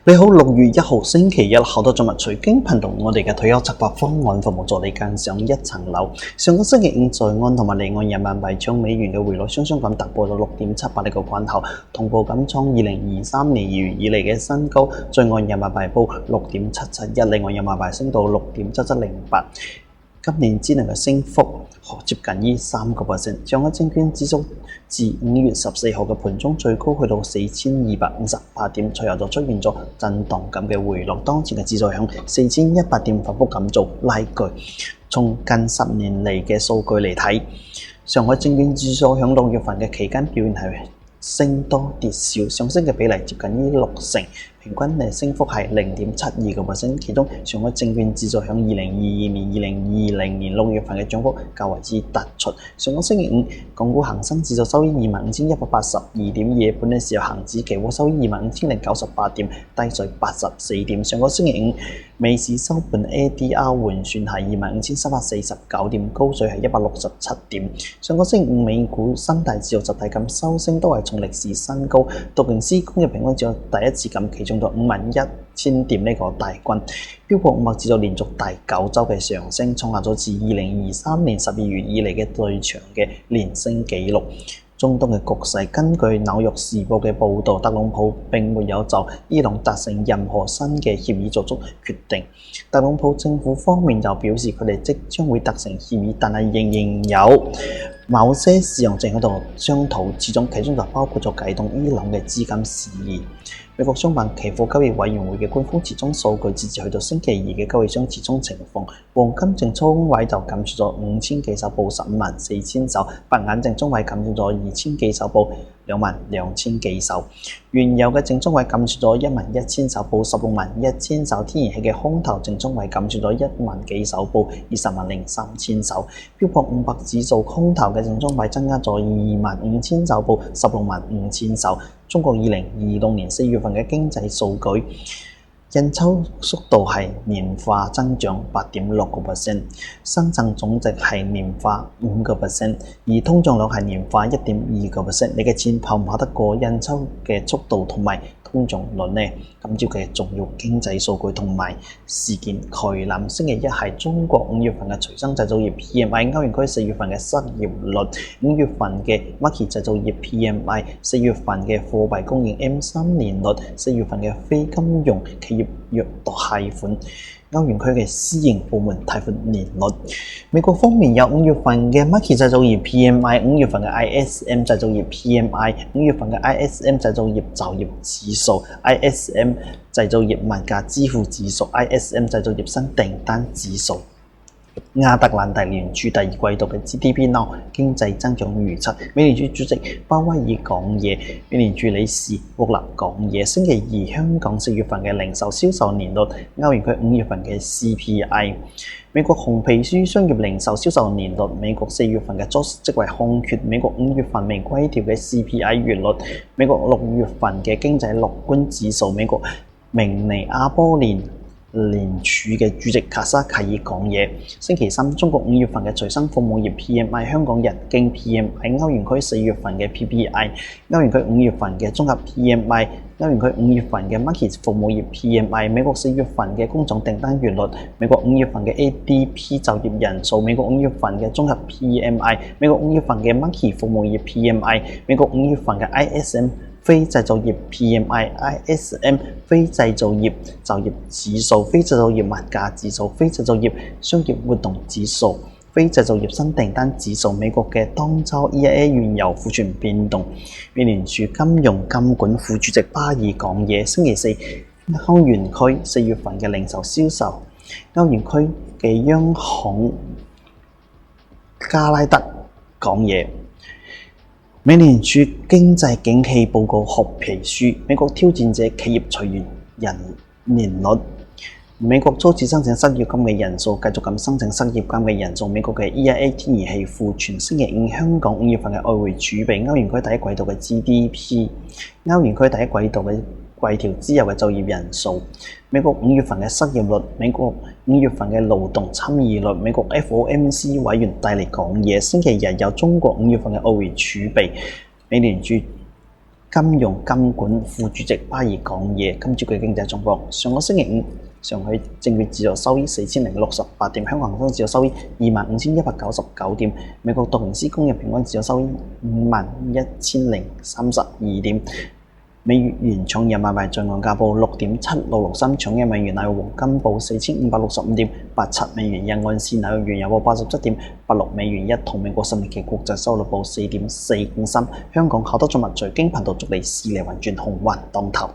你好，6月1號星期一，好多進入財經頻道，我哋嘅退休策劃方案服務助你更上一層樓。上個星期五，在岸同埋離岸人民幣將美元嘅匯率雙雙咁突破咗6.78呢個關口，同步咁創2023年2月以嚟嘅新高。在岸人民幣報6.771，離岸人民幣升到6.7708。今年之內嘅升幅接近於3%。上海證券指數自5月14號嘅盤中最高去到4258點，隨後就出現咗震盪咁嘅回落。當前嘅指數響4100點反覆咁做拉鋸。從近10年嚟嘅數據嚟睇，上海證券指數響6月份嘅期間表現係升多跌少，上升嘅比例接近於60%。平均嘅升幅係0.72%，其中上海證券指數響2022年、2020年6月份嘅漲幅較為之突出。上個星期五，港股恒生指數收於25,182.2，本嘅時候恒指期貨收於25,098點，低水84點。上個星期五，美市收盤 ADR 換算係25,349點，高水係167點。上個星期五，美股三大指數集體咁收升，都係創歷史新高。道瓊斯工業平均指數第一次咁其中到51,000點呢個大關，標普500指數連續第9週嘅上升，創下咗自2023年12月以嚟嘅最長嘅連升紀錄。中東嘅局勢，根據紐約時報嘅報導，特朗普並沒有就伊朗達成任何新嘅協議作出決定。特朗普政府方面就表示，佢哋即將會達成協議，但係仍然有某些事項正喺度商討之中，其中就包括咗啟動伊朗嘅資金事宜。美國商品期貨交易委員會嘅官方持倉數據，截至去到星期二嘅交易商持倉情況，黃金淨倉位就減少咗5000幾手，報154,000手；白銀淨倉位減少咗2000幾手，報22,000幾手；原油嘅淨倉位減少咗11,000手，報161,000手；天然氣嘅空頭淨倉位減少咗1萬幾手，報20,300手；標普500指數空頭嘅淨倉位增加咗25,000手，報165,000手。中國2026年4月份嘅經濟數據，印鈔速度係年化增長8.6%，生產總值係年化5%，而通脹率係年化1.2%。你嘅錢跑唔跑得過印鈔嘅速度同埋通脹率呢？今朝嘅重要經濟數據同埋事件概覽。星期一係中國5月份嘅隨生製造業 PMI， 歐元區4月份嘅失業率，5月份嘅 Mackey 製造業 PMI， 4月份嘅貨幣供應 M3 年率，4月份嘅非金融企業約貸款，歐元區嘅私營部門貸款年率。美國方面有5月份嘅 Mackey 製造業 PMI， 5月份嘅 ISM 製造業 PMI， 5月份嘅 ISM 製造業就業指數， ISM 製造業物價支付指數， ISM 製造業新訂單指數。亞特蘭大聯儲第二季度嘅 GDP Now 經濟增長預測，美聯儲主席鮑威爾講嘢，美聯儲理事沃勒講嘢。星期二香港4月份嘅零售銷售年率，歐元區5月份嘅 CPI， 美國紅皮書商業零售銷售年率，美國4月份嘅 JOLTS 職位空缺，美國5月份未規調嘅 CPI 月率，美國6月份嘅經濟樂觀指數，美國明尼阿波聯聯儲嘅主席卡沙契爾講嘢。星期三，中國5月份嘅隨生服務業 PMI， 香港日經 PMI， 歐元區4月份嘅 PPI， 歐元區5月份嘅綜合 PMI， 歐元區5月份嘅 Mackey 服務業 PMI， 美國4月份嘅工廠訂單月率，美國5月份嘅 ADP 就業人數，美國5月份嘅綜合 PMI， 美國5月份嘅 Mackey 服務業 PMI， 美國5月份嘅 ISM非製造業 PMI、ISM 非製造業就業指數、非製造業物價指數、非製造業商業活動指數、非製造業新訂單指數。美國嘅當週 EIA 原油庫存變動。美聯儲金融監管副主席巴爾講嘢。星期四，歐元區4月份嘅零售銷售，歐元區嘅央行加拉德講嘢。美聯儲經濟景氣報告褐皮書，美國挑戰者企業裁員人年率，美國初次申請失業金嘅人數，繼續咁申請失業金嘅人數，美國嘅 EIA 天然氣庫存。星期五，香港5月份嘅外匯儲備，歐元區第一季度嘅 GDP， 歐元區第一季度嘅季調之後嘅就業人數，美國5月份嘅失業率，美國5月份嘅勞動參與率，美國 FOMC 委員帶嚟講嘢。星期日有中國5月份嘅外匯儲備，美聯儲金融監管副主席巴爾講嘢，今朝嘅經濟狀況。上個星期五，上海證券指數收於4068點，香港恒生指數收於25199點，美國道瓊斯工業平均指數收於51032點。美元搶人民幣在岸價報6.7663，搶一美元紐約黃金報4565.87美元，一盎司紐約原油報87.86美元一桶，美國十年期國債收率報4.453。香港好多中文財經頻道祝你視力運轉，鴻運當頭。